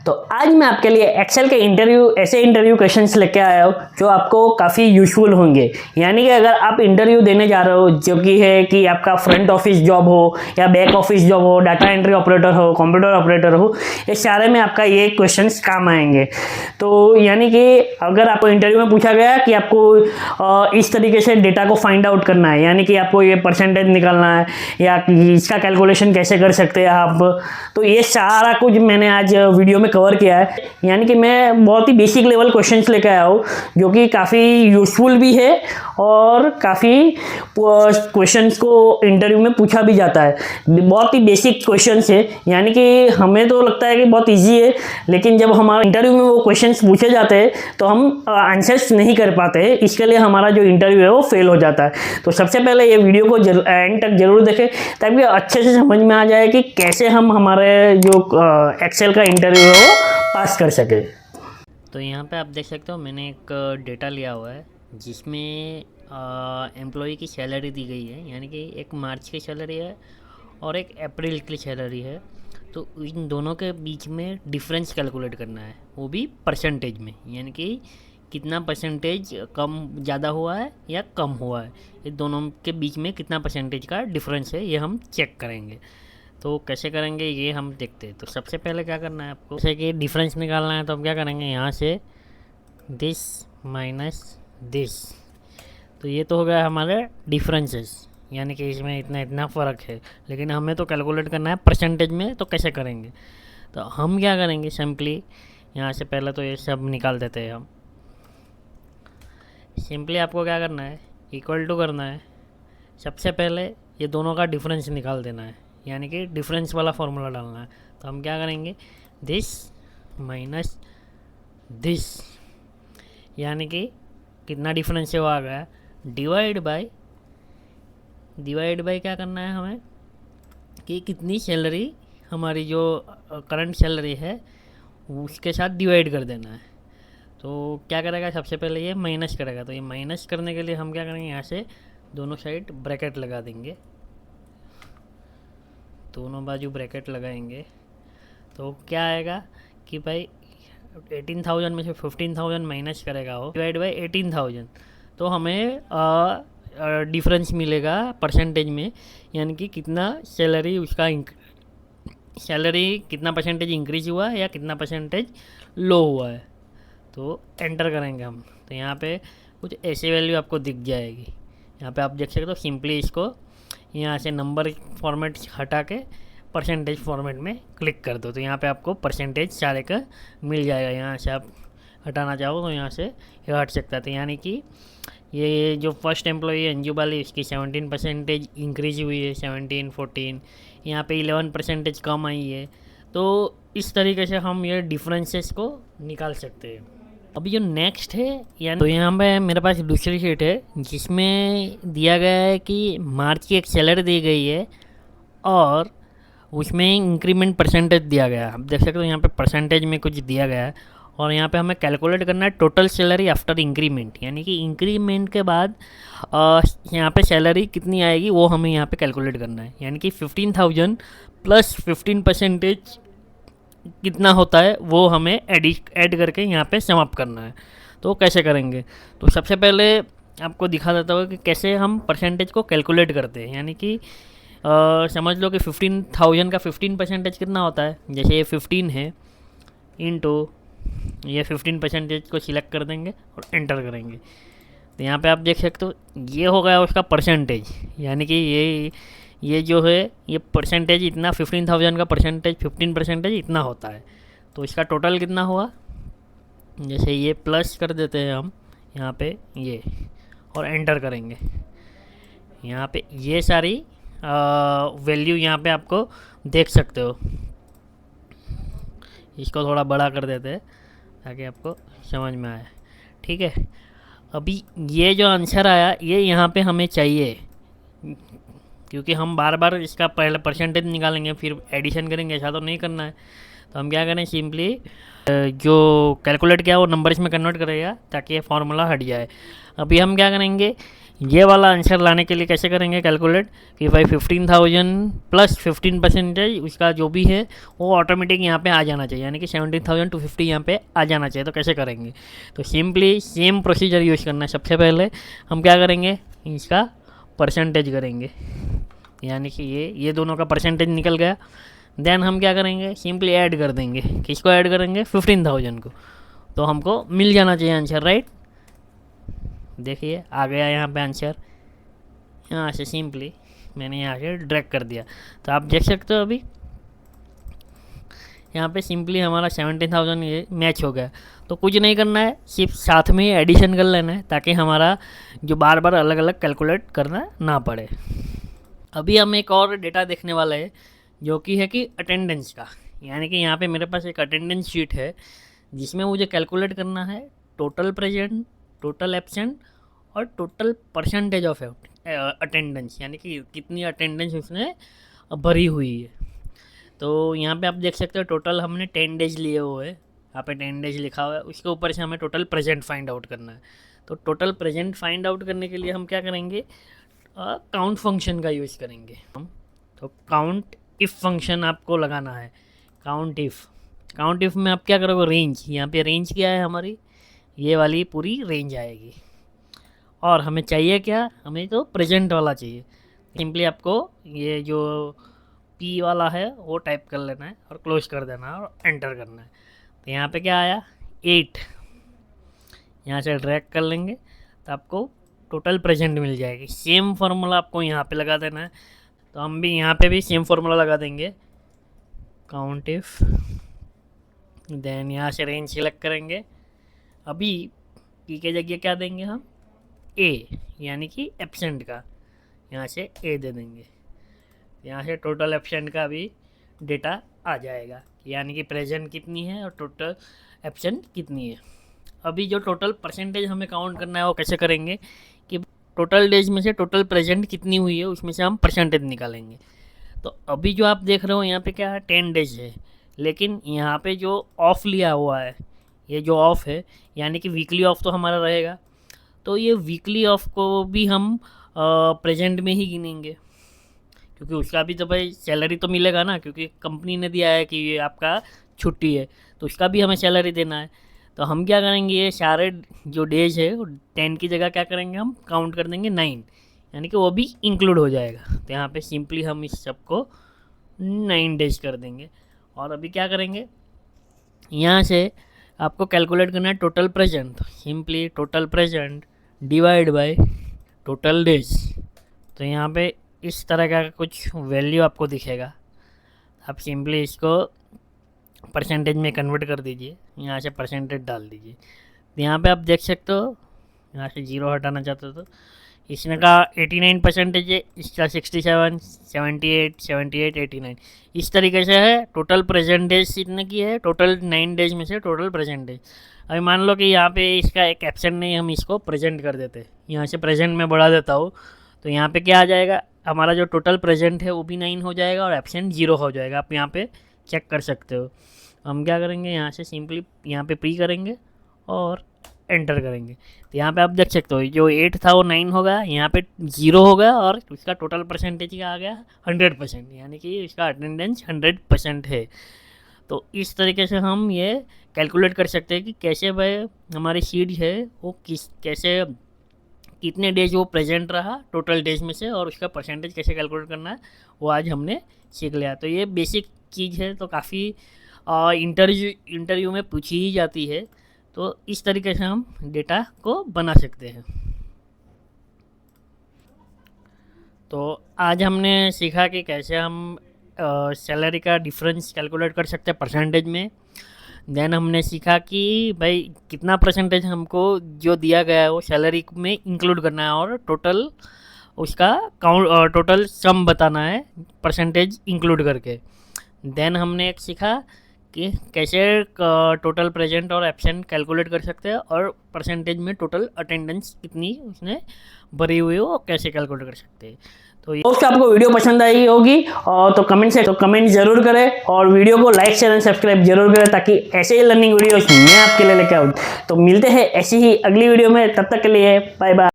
तो आज मैं आपके लिए एक्सेल के ऐसे इंटरव्यू क्वेश्चंस लेके आया हूँ जो आपको काफ़ी यूजफुल होंगे। यानी कि अगर आप इंटरव्यू देने जा रहे हो, जो कि है कि आपका फ्रंट ऑफिस जॉब हो या बैक ऑफिस जॉब हो, डाटा एंट्री ऑपरेटर हो, कंप्यूटर ऑपरेटर हो, ये सारे में आपका ये क्वेश्चंस काम आएंगे। तो यानी कि अगर आपको इंटरव्यू में पूछा गया कि आपको इस तरीके से डेटा को फाइंड आउट करना है, यानी कि आपको ये परसेंटेज निकालना है या इसका कैलकुलेशन कैसे कर सकते हैं आप, तो ये सारा कुछ मैंने आज वीडियो में कवर किया है। यानी कि मैं बहुत ही बेसिक लेवल क्वेश्चंस लेकर आया हूँ जो कि काफ़ी यूजफुल भी है और काफ़ी क्वेश्चंस को इंटरव्यू में पूछा भी जाता है। बहुत ही बेसिक क्वेश्चंस है, यानी कि हमें तो लगता है कि बहुत इजी है, लेकिन जब हमारा इंटरव्यू में वो क्वेश्चंस पूछे जाते हैं तो हम आंसर्स नहीं कर पाते हैं। इसके लिए हमारा जो इंटरव्यू है वो फेल हो जाता है। तो सबसे पहले ये वीडियो को एंड तक जरूर देखें ताकि अच्छे से समझ में आ जाए कि कैसे हम हमारे जो एक्सेल का इंटरव्यू है वो पास कर सके। तो यहाँ पे आप देख सकते हो मैंने एक डेटा लिया हुआ है जिसमें एम्प्लॉय की सैलरी दी गई है, यानी कि एक मार्च की सैलरी है और एक अप्रैल की सैलरी है। तो इन दोनों के बीच में डिफरेंस कैलकुलेट करना है, वो भी परसेंटेज में, यानी कि कितना परसेंटेज कम ज़्यादा हुआ है या कम हुआ है, ये दोनों के बीच में कितना परसेंटेज का डिफरेंस है ये हम चेक करेंगे। तो कैसे करेंगे ये हम देखते हैं। तो सबसे पहले क्या करना है आपको, जैसे कि डिफरेंस निकालना है तो हम क्या करेंगे, यहाँ से दिस माइनस दिस, तो ये तो हो गया हमारे डिफरेंसेस, यानी कि इसमें इतना इतना फ़र्क है। लेकिन हमें तो कैलकुलेट करना है परसेंटेज में, तो कैसे करेंगे। तो हम क्या करेंगे, सिंपली यहाँ से पहले तो ये सब निकाल देते हैं हम। सिंपली आपको क्या करना है, इक्वल टू करना है, सबसे पहले ये दोनों का डिफरेंस निकाल देना है, यानी कि डिफरेंस वाला फार्मूला डालना है। तो हम क्या करेंगे, दिस माइनस दिस, यानी कि कितना डिफरेंस है वो आ गया, डिवाइड बाय क्या करना है हमें कि कितनी सैलरी हमारी जो करंट सैलरी है उसके साथ डिवाइड कर देना है। तो क्या करेगा, सबसे पहले ये माइनस करेगा। तो ये माइनस करने के लिए हम क्या करेंगे, यहाँ से दोनों साइड ब्रैकेट लगा देंगे, दोनों बाजू ब्रैकेट लगाएंगे। तो क्या आएगा कि भाई 18,000 में से 15,000 माइनस करेगा वो, डिवाइड बाई 18,000, तो हमें डिफरेंस मिलेगा परसेंटेज में, यानी कि कितना सैलरी उसका सैलरी कितना परसेंटेज इंक्रीज हुआ है या कितना परसेंटेज लो हुआ है। तो एंटर करेंगे हम, तो यहाँ पे कुछ ऐसी वैल्यू आपको दिख जाएगी। यहाँ पे आप देख सकते हो, सिंपली इसको यहाँ से नंबर फॉर्मेट हटा के परसेंटेज फॉर्मेट में क्लिक कर दो, तो यहाँ पे आपको परसेंटेज सारे का मिल जाएगा। यहाँ से आप हटाना चाहो तो यहाँ से ये हट सकता है। यानी कि ये जो फर्स्ट एम्प्लॉई है अंजू वाली, इसकी 17% इंक्रीज हुई है, 17, 14, यहाँ पे 11% कम आई है। तो इस तरीके से हम ये डिफरेंसेस को निकाल सकते हैं। अभी जो नेक्स्ट है, यानी तो यहाँ पे मेरे पास दूसरी शीट है जिसमें दिया गया है कि मार्च की एक सैलरी दी गई है और उसमें इंक्रीमेंट परसेंटेज दिया गया है। आप देख सकते हो यहाँ पे परसेंटेज में कुछ दिया गया है और यहाँ पे हमें कैलकुलेट करना है टोटल सैलरी आफ्टर इंक्रीमेंट, यानी कि इंक्रीमेंट के बाद यहाँ पे सैलरी कितनी आएगी वो हमें यहाँ पे कैलकुलेट करना है। यानी कि 15,000 प्लस 15% कितना होता है वो हमें ऐड करके यहाँ पे समाप्त करना है। तो कैसे करेंगे, तो सबसे पहले आपको दिखा देता हूँ कि कैसे हम परसेंटेज को कैलकुलेट करते हैं। यानी कि समझ लो कि 15,000 का 15% कितना होता है, जैसे ये 15 है इंटू ये 15% को सिलेक्ट कर देंगे और एंटर करेंगे। तो यहाँ पे आप देख सकते हो ये हो गया उसका परसेंटेज, यानी कि ये जो है ये परसेंटेज इतना 15,000 का परसेंटेज 15% इतना होता है। तो इसका टोटल कितना हुआ, जैसे ये प्लस कर देते हैं हम यहाँ पे ये और एंटर करेंगे। यहाँ पे ये सारी वैल्यू यहाँ पे आपको देख सकते हो। इसको थोड़ा बड़ा कर देते हैं ताकि आपको समझ में आए, ठीक है। अभी ये जो आंसर आया ये यहाँ पे हमें चाहिए, क्योंकि हम बार बार इसका पहले परसेंटेज निकालेंगे फिर एडिशन करेंगे, ऐसा तो नहीं करना है। तो हम क्या करें, सिंपली जो कैलकुलेट किया वो नंबर्स में कन्वर्ट करेगा ताकि ये फार्मूला हट जाए। अभी हम क्या करेंगे, ये वाला आंसर लाने के लिए कैसे करेंगे कैलकुलेट कि भाई 15,000 प्लस 15% उसका जो भी है वो ऑटोमेटिक यहाँ पे आ जाना चाहिए, यानी कि 17,250 यहाँ पे आ जाना चाहिए। तो कैसे करेंगे, तो सिंपली सेम प्रोसीजर यूज़ करना है। सबसे पहले हम क्या करेंगे, इसका परसेंटेज करेंगे, यानी कि ये दोनों का परसेंटेज निकल गया। देन हम क्या करेंगे, सिंपली ऐड कर देंगे। किसको ऐड करेंगे, 15,000 को। तो हमको मिल जाना चाहिए आंसर, राइट। देखिए आ गया यहाँ पे आंसर, यहाँ से सिंपली मैंने यहाँ से ड्रैग कर दिया। तो आप देख सकते हो अभी यहाँ पे सिंपली हमारा 17,000 ये मैच हो गया। तो कुछ नहीं करना है, सिर्फ साथ में ही एडिशन कर लेना है, ताकि हमारा जो बार बार अलग अलग कैलकुलेट करना ना पड़े। अभी हम एक और डेटा देखने वाले हैं, जो कि है कि अटेंडेंस का। यानी कि यहाँ पे मेरे पास एक अटेंडेंस शीट है, जिसमें मुझे कैलकुलेट करना है टोटल प्रेजेंट, टोटल एब्सेंट और टोटल परसेंटेज ऑफ अटेंडेंस, यानी कि कितनी अटेंडेंस उसने भरी हुई है। तो यहाँ पे आप देख सकते हो टोटल हमने 10 डेज लिए हुए हैं, यहाँ पे 10 डेज लिखा हुआ है। उसके ऊपर से हमें टोटल प्रेजेंट फाइंड आउट करना है। तो टोटल प्रेजेंट फाइंड आउट करने के लिए हम क्या करेंगे, काउंट फंक्शन का यूज़ करेंगे हम। तो काउंट इफ़ फंक्शन आपको लगाना है। काउंट इफ़ में आप क्या करोगे, रेंज, यहाँ पे रेंज क्या है हमारी, ये वाली पूरी रेंज आएगी। और हमें चाहिए क्या, हमें तो प्रेजेंट वाला चाहिए। सिंपली आपको ये जो पी वाला है वो टाइप कर लेना है और क्लोज कर देना है और एंटर करना है। तो यहाँ पे क्या आया, 8, यहाँ से ड्रैग कर लेंगे तो आपको टोटल प्रेजेंट मिल जाएगी। सेम फार्मूला आपको यहाँ पे लगा देना है। तो हम भी यहाँ पे भी सेम फार्मूला लगा देंगे, काउंट इफ, देन यहाँ से रेंज सिलेक्ट करेंगे। अभी पी के जगह क्या देंगे हम, ए, यानी कि एब्सेंट का, यहाँ से ए दे देंगे। यहाँ से टोटल एब्सेंट का भी डेटा आ जाएगा, यानी कि प्रेजेंट कितनी है और टोटल एब्सेंट कितनी है। अभी जो टोटल परसेंटेज हमें काउंट करना है वो कैसे करेंगे कि टोटल डेज में से टोटल प्रेजेंट कितनी हुई है उसमें से हम परसेंटेज निकालेंगे। तो अभी जो आप देख रहे हो यहाँ पे क्या है, 10 डेज है, लेकिन यहाँ पे जो ऑफ लिया हुआ है, ये जो ऑफ है, यानी कि वीकली ऑफ तो हमारा रहेगा। तो ये वीकली ऑफ को भी हम प्रेजेंट में ही गिनेंगे, क्योंकि उसका भी तो भाई सैलरी तो मिलेगा ना, क्योंकि कंपनी ने दिया है कि ये आपका छुट्टी है, तो उसका भी हमें सैलरी देना है। तो हम क्या करेंगे, ये सारे जो डेज है वो 10 की जगह क्या करेंगे, हम काउंट कर देंगे 9, यानी कि वो भी इंक्लूड हो जाएगा। तो यहाँ पे सिंपली हम इस सब को 9 डेज कर देंगे। और अभी क्या करेंगे, यहाँ से आपको कैलकुलेट करना है total present. Simply total present divide by total days. तो यहाँ पे इस तरह का कुछ वैल्यू आपको दिखेगा। आप सिंपली इसको परसेंटेज में कन्वर्ट कर दीजिए, यहाँ से परसेंटेज डाल दीजिए। तो यहाँ पे आप देख सकते हो, यहाँ से 0 हटाना चाहते हो तो इसने का 89% है, इसका 67, 78, 78, 89 इस तरीके से है। टोटल प्रेजेंट डेज इतने की है, टोटल 9 डेज में से टोटल प्रेजेंट डेज। अभी मान लो कि यहाँ पे इसका एक एब्सेंट नहीं, हम इसको प्रेजेंट कर देते, यहाँ से प्रेजेंट में बढ़ा देता हूँ। तो यहाँ पे क्या आ जाएगा, हमारा जो टोटल प्रेजेंट है वो भी 9 हो जाएगा और एब्सेंट 0 हो जाएगा। आप यहाँ पे चेक कर सकते हो। हम क्या करेंगे, यहाँ से सिंपली यहाँ पे प्री करेंगे और एंटर करेंगे। तो यहाँ पे आप देख सकते हो जो 8 था वो 9 होगा, यहाँ पे 0 होगा और उसका टोटल परसेंटेज क्या आ गया 100%, यानी कि इसका अटेंडेंस 100% है। तो इस तरीके से हम ये कैलकुलेट कर सकते हैं कि कैसे भाई हमारी शीट है वो कैसे कितने डेज वो प्रेजेंट रहा टोटल डेज में से, और उसका परसेंटेज कैसे कैलकुलेट करना है वो आज हमने सीख लिया। तो ये बेसिक चीज़ है, तो काफ़ी इंटरव्यू में पूछी ही जाती है। तो इस तरीके से हम डेटा को बना सकते हैं। तो आज हमने सीखा कि कैसे हम सैलरी का डिफरेंस कैलकुलेट कर सकते हैं परसेंटेज में। देन हमने सीखा कि भाई कितना परसेंटेज हमको जो दिया गया है वो सैलरी में इंक्लूड करना है और टोटल उसका टोटल सम बताना है परसेंटेज इंक्लूड करके। देन हमने एक सीखा कि कैसे टोटल प्रेजेंट और एब्सेंट कैलकुलेट कर सकते हैं और परसेंटेज में टोटल अटेंडेंस कितनी उसने भरी हुई हो कैसे कैलकुलेट कर सकते हैं। तो दोस्तों आपको वीडियो पसंद आई होगी और तो कमेंट जरूर करें और वीडियो को लाइक शेयर एंड सब्सक्राइब जरूर करें, ताकि ऐसे ही लर्निंग वीडियोस मैं आपके लिए लेकर आऊँ। तो मिलते हैं ऐसी ही अगली वीडियो में, तब तक के लिए बाय बाय।